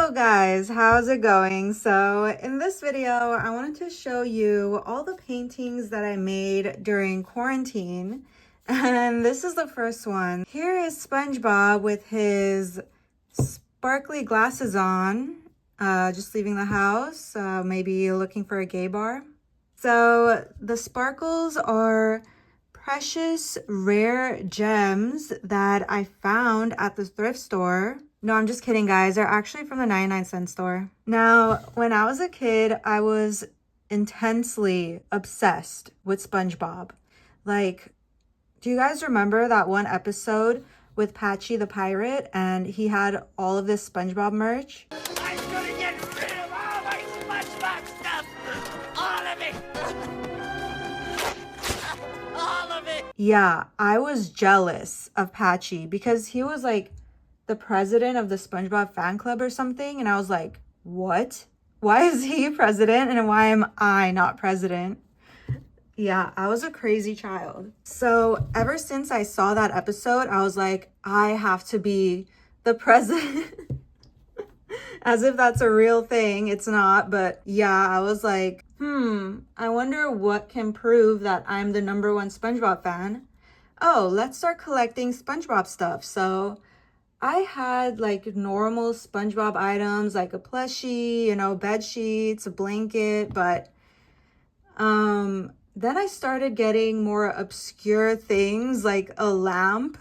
Hello guys, how's it going? So in this video, I wanted to show you all the paintings that I made during quarantine. And this is the first one. Here is SpongeBob with his sparkly glasses on, just leaving the house, maybe looking for a gay bar. So the sparkles are precious rare gems that I found at the thrift store. No, I'm just kidding, guys. They're actually from the 99-cent store. Now, when I was a kid, I was intensely obsessed with SpongeBob. Like, do you guys remember that one episode with Patchy the pirate and he had all of this SpongeBob merch? I'm gonna get rid of all my SpongeBob stuff! All of it! All of it! Yeah, I was jealous of Patchy because he was like the president of the SpongeBob fan club or something. And I was like, what? Why is he president and why am I not president? Yeah, I was a crazy child. So ever since I saw that episode, I was like, I have to be the president. As if that's a real thing. It's not, but yeah, I was like, I wonder what can prove that I'm the #1 SpongeBob fan. Oh, let's start collecting SpongeBob stuff. So I had like normal SpongeBob items like a plushie, you know, bed sheets, a blanket, but then I started getting more obscure things like a lamp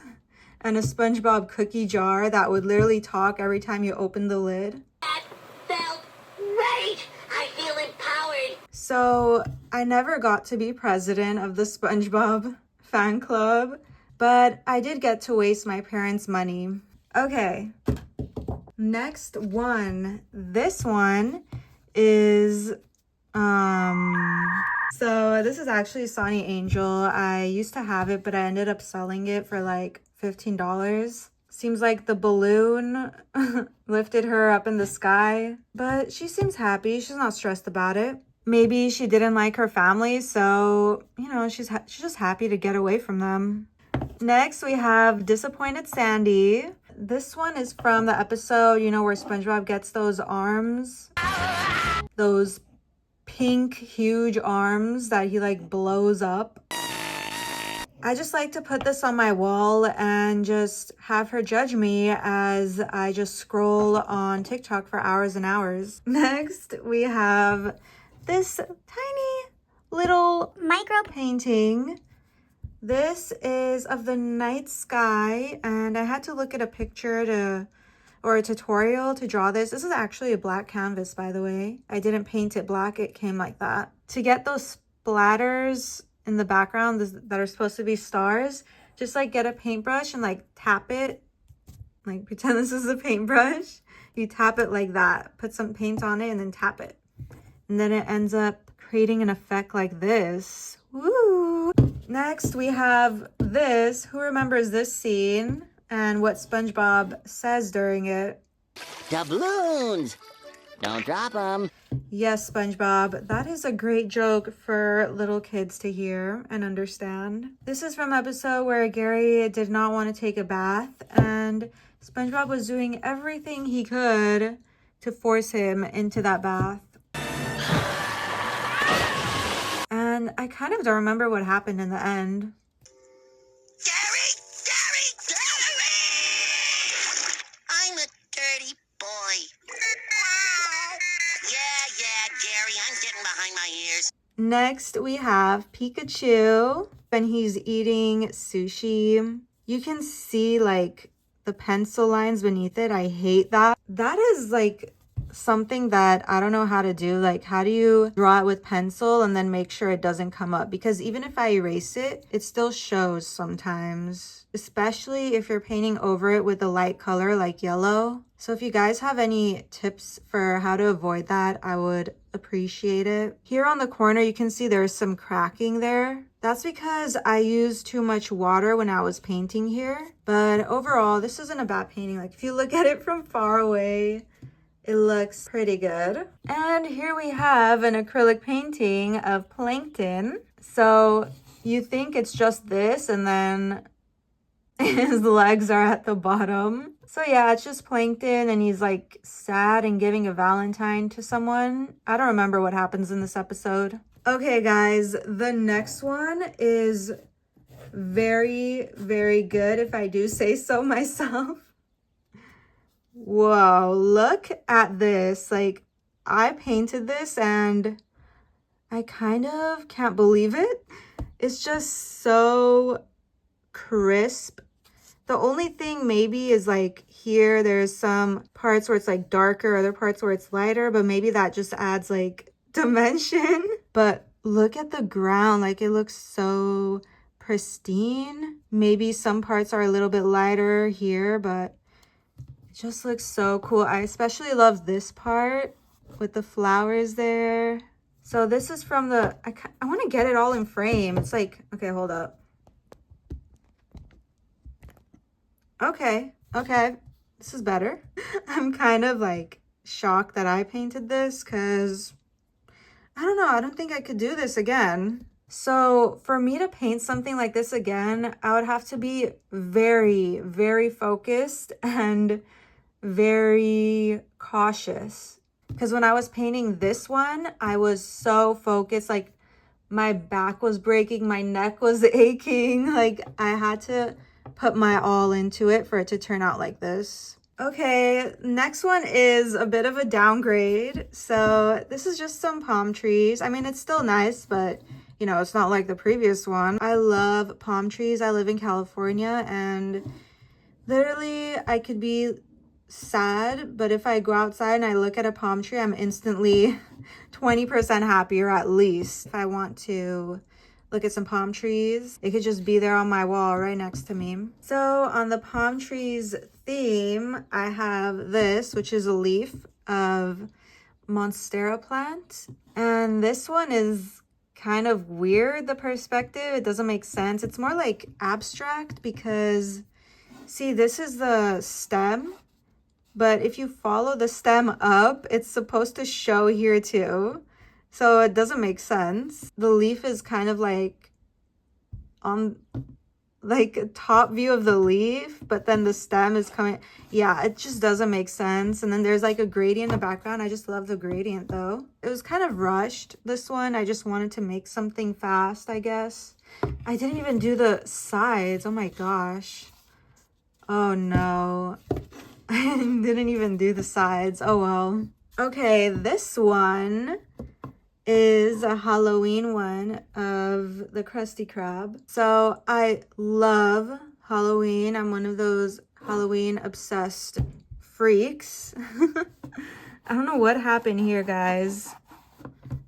and a SpongeBob cookie jar that would literally talk every time you opened the lid. That felt right! I feel empowered! So I never got to be president of the SpongeBob fan club, but I did get to waste my parents' money. Okay, next one. This one is, so this is actually Sonny Angel. I used to have it, but I ended up selling it for like $15. Seems like the balloon lifted her up in the sky, but she seems happy. She's not stressed about it. Maybe she didn't like her family, so, you know, she's just happy to get away from them. Next, we have Disappointed Sandy. This one is from the episode, you know, where SpongeBob gets those arms. Those pink, huge arms that he, like, blows up. I just like to put this on my wall and just have her judge me as I just scroll on TikTok for hours and hours. Next, we have this tiny little micro painting. This is of the night sky, and I had to look at a picture or a tutorial to draw this. This is actually a black canvas, by the way. I didn't paint it black, it came like that. To get those splatters in the background that are supposed to be stars, just like get a paintbrush and like tap it. Like pretend this is a paintbrush. You tap it like that, put some paint on it and then tap it. And then it ends up creating an effect like this. Woo! Next, we have this. Who remembers this scene and what SpongeBob says during it? Doubloons! Don't drop them. Yes, SpongeBob. That is a great joke for little kids to hear and understand. This is from episode where Gary did not want to take a bath and SpongeBob was doing everything he could to force him into that bath. And I kind of don't remember what happened in the end. Gary! I'm a dirty boy. Yeah, Gary, I'm getting behind my ears. Next, we have Pikachu, and he's eating sushi. You can see, like, the pencil lines beneath it. I hate that. That is, like, something that I don't know how to do. Like, how do you draw it with pencil and then make sure it doesn't come up? Because even if I erase it, it still shows sometimes, especially if you're painting over it with a light color like yellow. So if you guys have any tips for how to avoid that, I would appreciate it. Here on the corner, you can see there's some cracking there. That's because I used too much water when I was painting here. But overall, this isn't a bad painting. Like, if you look at it from far away, it looks pretty good. And here we have an acrylic painting of Plankton. So you think it's just this and then his legs are at the bottom. So yeah, it's just Plankton and he's like sad and giving a Valentine to someone. I don't remember what happens in this episode. Okay, guys, the next one is very, very good if I do say so myself. Whoa, look at this. Like, I painted this and I kind of can't believe it. It's just so crisp. The only thing maybe is like here, there's some parts where it's like darker, other parts where it's lighter, but maybe that just adds like dimension. But look at the ground, like it looks so pristine. Maybe some parts are a little bit lighter here, but it just looks so cool. I especially love this part with the flowers there. So this is from the, I want to get it all in frame. It's like, okay, hold up. Okay, this is better. I'm kind of like shocked that I painted this because I don't know, I don't think I could do this again. So for me to paint something like this again, I would have to be very, very focused and very cautious. Because when I was painting this one, I was so focused, like my back was breaking, my neck was aching, like I had to put my all into it for it to turn out like this. Okay, next one is a bit of a downgrade. So this is just some palm trees. I mean, it's still nice, but you know, it's not like the previous one. I love palm trees. I live in California and literally I could be sad, but if I go outside and I look at a palm tree, I'm instantly 20% happier at least. If I want to look at some palm trees, it could just be there on my wall right next to me. So on the palm trees theme, I have this, which is a leaf of Monstera plant. And this one is kind of weird, the perspective. It doesn't make sense. It's more like abstract because, see, this is the stem. But if you follow the stem up, it's supposed to show here too. So it doesn't make sense. The leaf is kind of like on like top view of the leaf, but then the stem is coming. Yeah, it just doesn't make sense. And then there's like a gradient in the background. I just love the gradient though. It was kind of rushed, this one. I just wanted to make something fast, I guess. I didn't even do the sides. Oh my gosh. Oh no. I didn't even do the sides. Oh well. Okay, this one is a Halloween one of the Krusty Krab. So I love Halloween. I'm one of those Halloween obsessed freaks. I don't know what happened here, guys.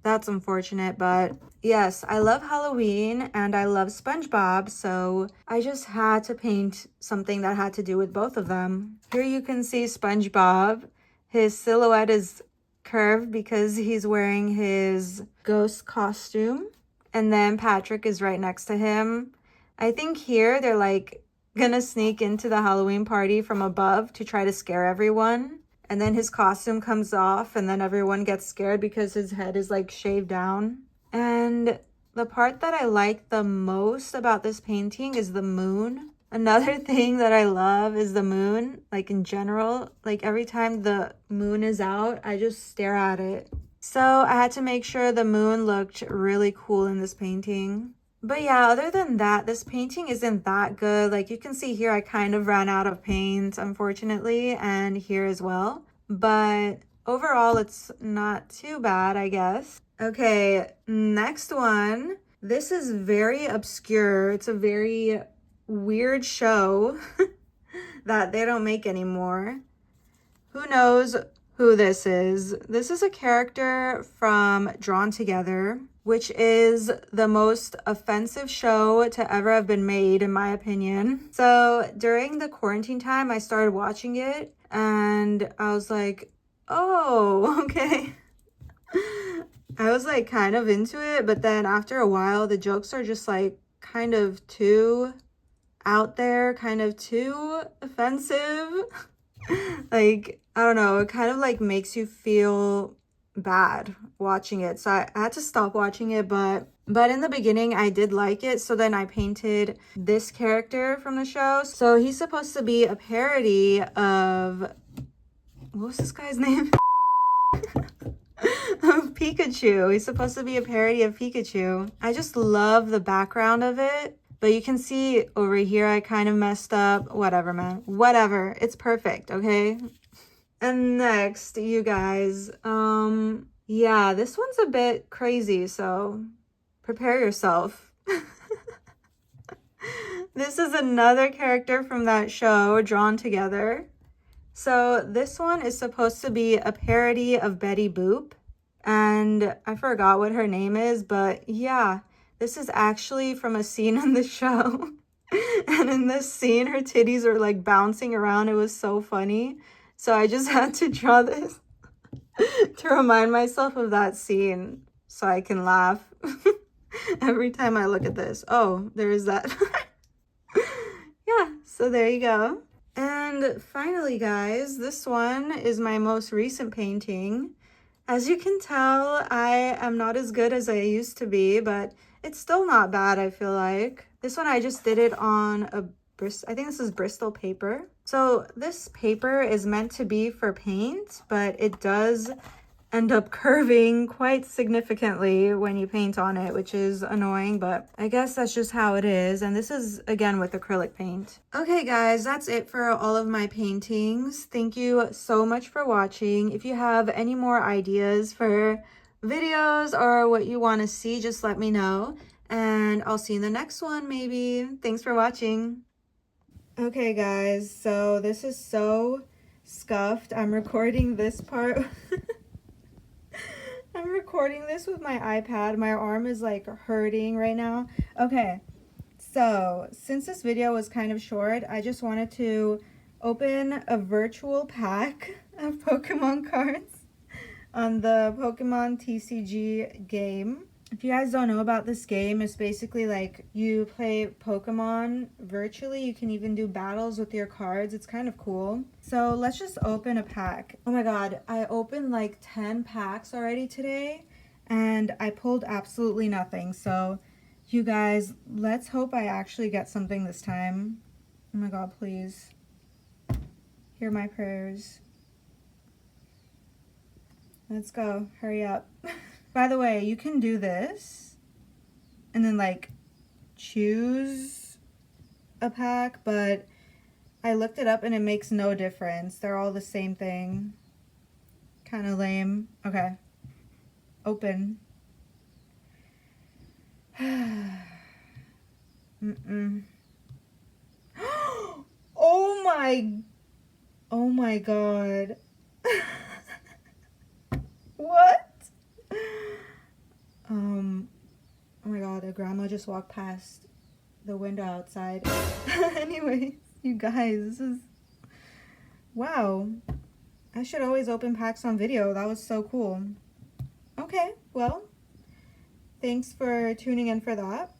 That's unfortunate, but yes, I love Halloween and I love SpongeBob, so I just had to paint something that had to do with both of them. Here you can see SpongeBob. His silhouette is curved because he's wearing his ghost costume. And then Patrick is right next to him. I think here they're like gonna sneak into the Halloween party from above to try to scare everyone. And then his costume comes off and then everyone gets scared because his head is like shaved down. And the part that I like the most about this painting is the moon. Another thing that I love is the moon, like in general. Like every time the moon is out, I just stare at it. So I had to make sure the moon looked really cool in this painting. But yeah, other than that, this painting isn't that good. Like you can see here, I kind of ran out of paint, unfortunately, and here as well. But overall, it's not too bad, I guess. Okay, next one. This is very obscure. It's a very weird show that they don't make anymore. Who knows who this is? This is a character from Drawn Together, which is the most offensive show to ever have been made, in my opinion. So during the quarantine time, I started watching it and I was like, oh, okay. I was like kind of into it, but then after a while, the jokes are just like kind of too out there, kind of too offensive. Like, I don't know, it kind of like makes you feel bad watching it, so I had to stop watching it. But in the beginning I did like it, so then I painted this character from the show. So he's supposed to be a parody of, what was this guy's name? Of Pikachu. He's supposed to be a parody of Pikachu. I just love the background of it, but you can see over here I kind of messed up. Whatever, man, whatever, it's perfect. Okay. And next, you guys, yeah, this one's a bit crazy, so prepare yourself. This is another character from that show drawn together. So this one is supposed to be a parody of Betty Boop, and I forgot what her name is, but yeah, this is actually from a scene in the show. And in this scene, her titties are like bouncing around. It was so funny. So I just had to draw this to remind myself of that scene so I can laugh every time I look at this. Oh, there is that. Yeah, so there you go. And finally, guys, this one is my most recent painting. As you can tell, I am not as good as I used to be, but it's still not bad, I feel like. This one, I just did it on I think this is Bristol paper. So this paper is meant to be for paint, but it does end up curving quite significantly when you paint on it, which is annoying, but I guess that's just how it is. And this is, again, with acrylic paint. Okay, guys, that's it for all of my paintings. Thank you so much for watching. If you have any more ideas for videos or what you want to see, just let me know. And I'll see you in the next one, maybe. Thanks for watching. Okay, guys, so this is so scuffed. I'm recording this part. I'm recording this with my iPad. My arm is like hurting right now. Okay, so since this video was kind of short, I just wanted to open a virtual pack of Pokemon cards on the Pokemon TCG game. If you guys don't know about this game, it's basically like you play Pokemon virtually. You can even do battles with your cards. It's kind of cool. So let's just open a pack. Oh my god, I opened like 10 packs already today and I pulled absolutely nothing. So you guys, let's hope I actually get something this time. Oh my god, please. Hear my prayers. Let's go. Hurry up. By the way, you can do this and then like choose a pack, but I looked it up and it makes no difference. They're all the same thing. Kind of lame. Okay. Open. Mm-mm. Oh my god. What? Oh my god, a grandma just walked past the window outside. Anyways, you guys, this is... Wow. I should always open packs on video. That was so cool. Okay, well, thanks for tuning in for that.